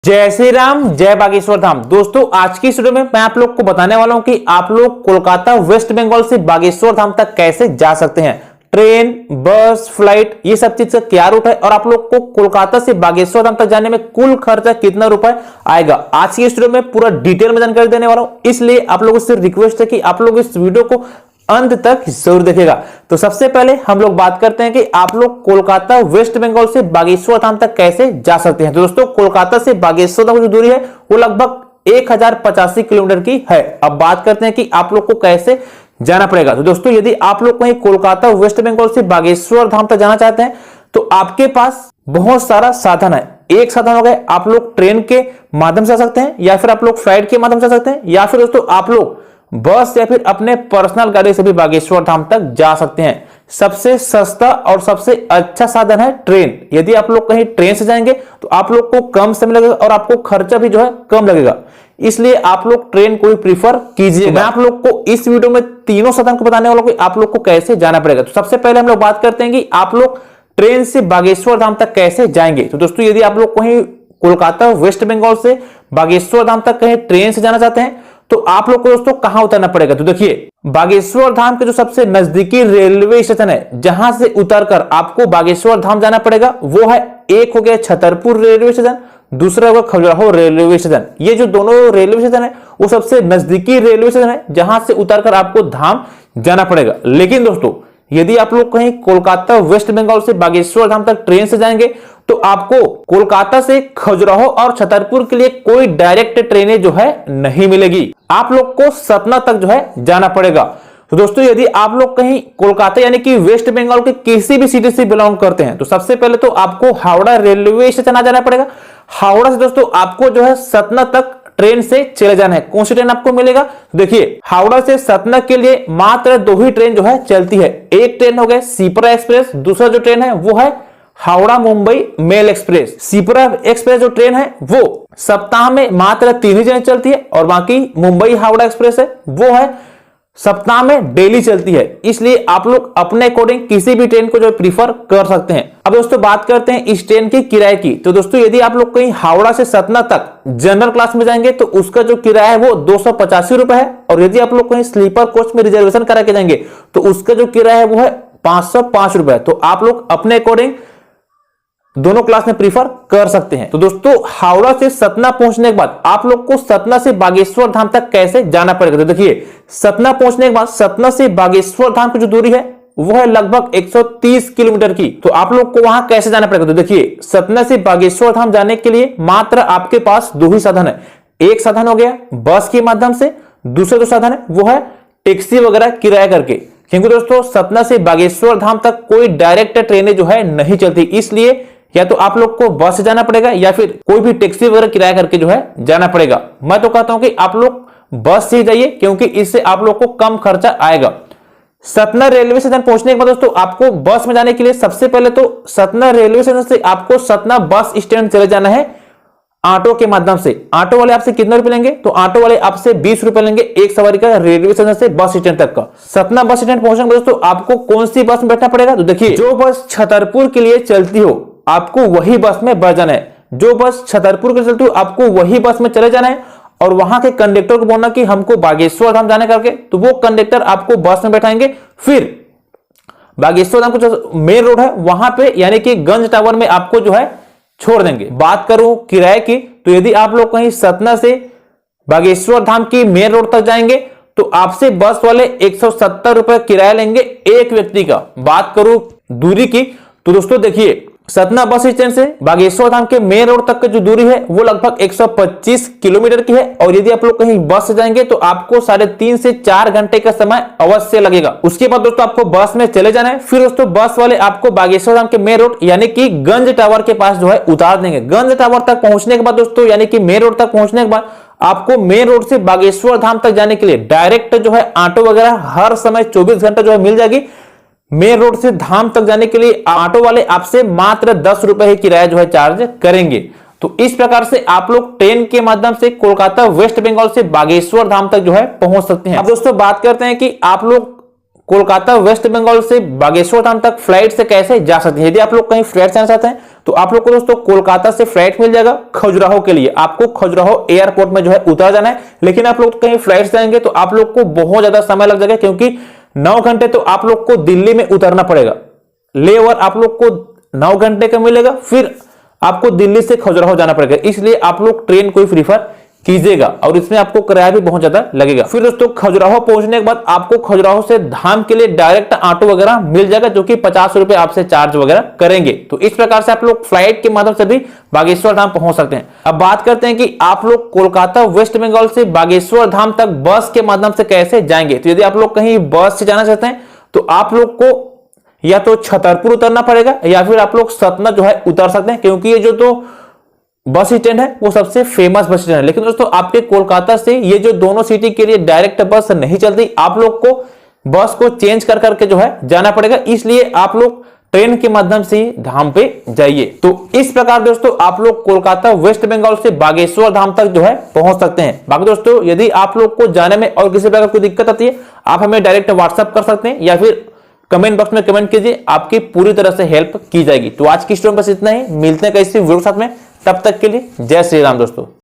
जय श्री राम, जय बागेश्वर धाम। दोस्तों आज की इस वीडियो में मैं आप लोग को बताने वाला हूं कि आप लोग कोलकाता वेस्ट बंगाल से बागेश्वर धाम तक कैसे जा सकते हैं। ट्रेन, बस, फ्लाइट, ये सब चीज का क्या रूट है और आप लोग को कोलकाता से बागेश्वर धाम तक जाने में कुल खर्चा कितना रुपए आएगा, आज की इस वीडियो में पूरा डिटेल में जानकारी देने वाला हूं। इसलिए आप लोगों से रिक्वेस्ट है कि आप लोग इस वीडियो को अंत तक जरूर देखेगा। तो सबसे पहले हम लोग बात करते हैं कि आप लोग कोलकाता वेस्ट बंगाल से बागेश्वर धाम तक कैसे जा सकते हैं। तो दोस्तों कोलकाता से बागेश्वर धाम की जो दूरी है वो लगभग 1085 किलोमीटर की है। अब बात करते हैं कि आप लोग को कैसे जाना पड़ेगा। तो दोस्तों यदि आप लोग कहीं कोलकाता वेस्ट बंगाल से बागेश्वर धाम तक जाना चाहते हैं तो आपके पास बहुत सारा साधन है। एक साधन हो गए, आप लोग ट्रेन के माध्यम से जा सकते हैं या फिर आप लोग फ्लाइट के माध्यम से जा सकते हैं या फिर दोस्तों आप लोग बस या फिर अपने पर्सनल गाड़ी से भी बागेश्वर धाम तक जा सकते हैं। सबसे सस्ता और सबसे अच्छा साधन है ट्रेन। यदि आप लोग कहीं ट्रेन से जाएंगे तो आप लोग को कम समय लगेगा और आपको खर्चा भी जो है कम लगेगा, इसलिए आप लोग ट्रेन को ही प्रीफर कीजिएगा। मैं आप लोग को इस वीडियो में तीनों साधन को बताने वाला हूं कि आप लोग को कैसे जाना पड़ेगा। तो सबसे पहले हम लोग बात करते हैं कि आप लोग ट्रेन से बागेश्वर धाम तक कैसे जाएंगे। तो दोस्तों यदि आप लोग कहीं कोलकाता वेस्ट बंगाल से बागेश्वर धाम तक कहीं ट्रेन से जाना चाहते हैं तो आप लोग को दोस्तों कहां उतरना पड़ेगा। तो देखिए बागेश्वर धाम के जो सबसे नजदीकी रेलवे स्टेशन है जहां से उतरकर आपको बागेश्वर धाम जाना पड़ेगा वो है, एक हो गया छतरपुर रेलवे स्टेशन, दूसरा होगा खजुराहो रेलवे स्टेशन। ये जो दोनों रेलवे स्टेशन है वो सबसे नजदीकी रेलवे स्टेशन है जहां से उतरकर आपको धाम जाना पड़ेगा। लेकिन दोस्तों यदि आप लोग कहीं कोलकाता वेस्ट बंगाल से बागेश्वर धाम तक ट्रेन से जाएंगे तो आपको कोलकाता से खजुराहो और छतरपुर के लिए कोई डायरेक्ट ट्रेनें जो है नहीं मिलेगी। आप लोग को सतना तक जो है जाना पड़ेगा। तो दोस्तों यदि आप लोग कहीं कोलकाता यानी कि वेस्ट बंगाल के किसी भी सिटी से बिलोंग करते हैं तो सबसे पहले तो आपको हावड़ा रेलवे स्टेशन आ जाना पड़ेगा। हावड़ा से दोस्तों आपको जो है सतना तक ट्रेन से चले जाना है। कौन सी ट्रेन आपको मिलेगा, देखिए हावड़ा से सतना के लिए मात्र दो ही ट्रेन जो है चलती है। एक ट्रेन हो गया सीपरा एक्सप्रेस, दूसरा जो ट्रेन है वो है Howrah Mumbai mail express. Shipra express जो ट्रेन है वो सप्ताह में मात्र 3 ही जगह चलती है और बाकी मुंबई हावड़ा एक्सप्रेस है वो है सप्ताह में डेली चलती है। इसलिए आप लोग अपने अकॉर्डिंग किसी भी ट्रेन को जो प्रीफर कर सकते हैं। अब दोस्तों बात करते हैं इस ट्रेन की किराए की। तो दोस्तों यदि आप लोग कहीं हावड़ा से सतना तक जनरल क्लास में जाएंगे तो उसका जो किराया है वो 285 रुपए है और यदि आप लोग कहीं स्लीपर कोच में रिजर्वेशन करा के जाएंगे तो उसका जो किराया है वो है 505 रुपए। तो आप लोग अपने अकॉर्डिंग दोनों क्लास में प्रीफर कर सकते हैं। तो दोस्तों हावड़ा से सतना पहुंचने के बाद आप लोग को सतना से बागेश्वर धाम तक कैसे जाना पड़ेगा। तो देखिए सतना पहुंचने के बाद सतना से बागेश्वर धाम की जो दूरी है वो है लगभग 130 किलोमीटर की। तो आप लोग को वहां कैसे जाना पड़ेगा। तो देखिए सतना से बागेश्वर धाम जाने के लिए मात्र आपके पास दो ही साधन है। एक साधन हो गया बस के माध्यम से, दूसरा जो साधन है वो है टैक्सी वगैरह किराया करके। क्योंकि दोस्तों सतना से बागेश्वर धाम तक कोई डायरेक्ट ट्रेनें जो है नहीं चलती, इसलिए या तो आप लोग को बस से जाना पड़ेगा या फिर कोई भी टैक्सी वगैरह किराया करके जो है जाना पड़ेगा। मैं तो कहता हूं कि आप लोग बस से जाइए क्योंकि इससे आप लोग को कम खर्चा आएगा। सतना रेलवे स्टेशन पहुंचने के बाद दोस्तों आपको बस में जाने के लिए सबसे पहले तो सतना रेलवे स्टेशन से आपको सतना बस स्टैंड चले जाना है ऑटो के माध्यम से। ऑटो वाले आपसे कितने रुपए लेंगे, तो ऑटो वाले आपसे 20 रुपए लेंगे एक सवारी का रेलवे स्टेशन से बस स्टैंड तक का। सतना बस स्टैंड पहुंचने के बाद दोस्तों आपको कौन सी बस में बैठना पड़ेगा। तो देखिए जो बस छतरपुर के लिए चलती हो आपको वही बस में बैठ जाना है। जो बस छतरपुर के चलती हो आपको वही बस में चले जाना है और वहां के कंडक्टर को बोलना कि हमको बागेश्वर धाम जाने करके, तो वो कंडक्टर आपको बस में बैठाएंगे। फिर बागेश्वर धाम का जो मेन रोड है वहां पे यानी कि गंज टावर में आपको जो है छोड़ देंगे। बात करूं किराए की तो यदि आप लोग कहीं सतना से बागेश्वर धाम की मेन रोड तक जाएंगे तो आपसे बस वाले 170 रुपए किराया लेंगे एक व्यक्ति का। बात करूं दूरी की तो दोस्तों देखिए सतना बस स्टैंड से बागेश्वर धाम के मेन रोड तक की जो दूरी है वो लगभग 125 किलोमीटर की है और यदि आप लोग कहीं बस से जाएंगे तो आपको 3.5 से 4 घंटे का समय अवश्य लगेगा। उसके बाद दोस्तों आपको बस में चले जाना है। फिर दोस्तों बस वाले आपको बागेश्वर धाम के मेन रोड यानी कि गंज टावर के पास जो है उतार देंगे। गंज टावर तक पहुंचने के बाद दोस्तों यानी कि मेन रोड तक पहुंचने के बाद आपको मेन रोड से बागेश्वर धाम तक जाने के लिए डायरेक्ट जो है ऑटो वगैरह हर समय 24 घंटे जो है मिल जाएगी। मेन रोड से धाम तक जाने के लिए ऑटो वाले आपसे मात्र 10 रुपए ही किराया जो है चार्ज करेंगे। तो इस प्रकार से आप लोग ट्रेन के माध्यम से कोलकाता वेस्ट बंगाल से बागेश्वर धाम तक जो है पहुंच सकते हैं। अब दोस्तों बात करते हैं कि आप लोग कोलकाता वेस्ट बंगाल से बागेश्वर धाम तक फ्लाइट से कैसे जा सकते हैं। यदि आप लोग कहीं फ्लाइट से आना चाहते हैं तो आप लोग को दोस्तों कोलकाता से फ्लाइट मिल जाएगा खजुराहो के लिए। आपको खजुराहो एयरपोर्ट में जो है उतर जाना है। लेकिन आप लोग कहीं फ्लाइट से जाएंगे तो आप लोग को बहुत ज्यादा समय लग जाएगा, क्योंकि 9 घंटे तो आप लोग को दिल्ली में उतरना पड़ेगा। लेओवर आप लोग को 9 घंटे का मिलेगा, फिर आपको दिल्ली से खजुराहो जाना पड़ेगा। इसलिए आप लोग ट्रेन को ही प्रीफर कीजिएगा और इसमें आपको किराया भी बहुत ज्यादा लगेगा। फिर दोस्तों खजुराहो पहुंचने के बाद आपको खजुराहो से धाम के लिए डायरेक्ट ऑटो वगैरह मिल जाएगा, जो कि 50 रुपए आपसे चार्ज वगैरह करेंगे। तो इस प्रकार से आप लोग फ्लाइट के माध्यम से भी बागेश्वर धाम पहुंच सकते हैं। अब बात करते हैं कि आप लोग कोलकाता वेस्ट बंगाल से बागेश्वर धाम तक बस के माध्यम से कैसे जाएंगे। तो यदि आप लोग कहीं बस से जाना चाहते हैं तो आप लोग को या तो छतरपुर उतरना पड़ेगा या फिर आप लोग सतना जो है उतर सकते हैं, क्योंकि ये जो तो बस स्टैंड है वो सबसे फेमस बस स्टैंड है। लेकिन दोस्तों आपके कोलकाता से ये जो दोनों सिटी के लिए डायरेक्ट बस नहीं चलती, आप लोग को बस को चेंज कर करके जो है जाना पड़ेगा। इसलिए आप लोग ट्रेन के माध्यम से ही धाम पे जाइए। तो इस प्रकार दोस्तों आप लोग कोलकाता वेस्ट बंगाल से बागेश्वर धाम तक जो है पहुंच सकते हैं। बाकी दोस्तों यदि आप लोग को जाने में और किसी प्रकार कोई दिक्कत आती है, आप हमें डायरेक्ट व्हाट्सएप कर सकते हैं या फिर कमेंट बॉक्स में कमेंट कीजिए, आपकी पूरी तरह से हेल्प की जाएगी। तो आज की स्टोरी बस इतना ही, मिलते हैं किसी वीडियो के साथ में, तब तक के लिए जय श्री राम दोस्तों।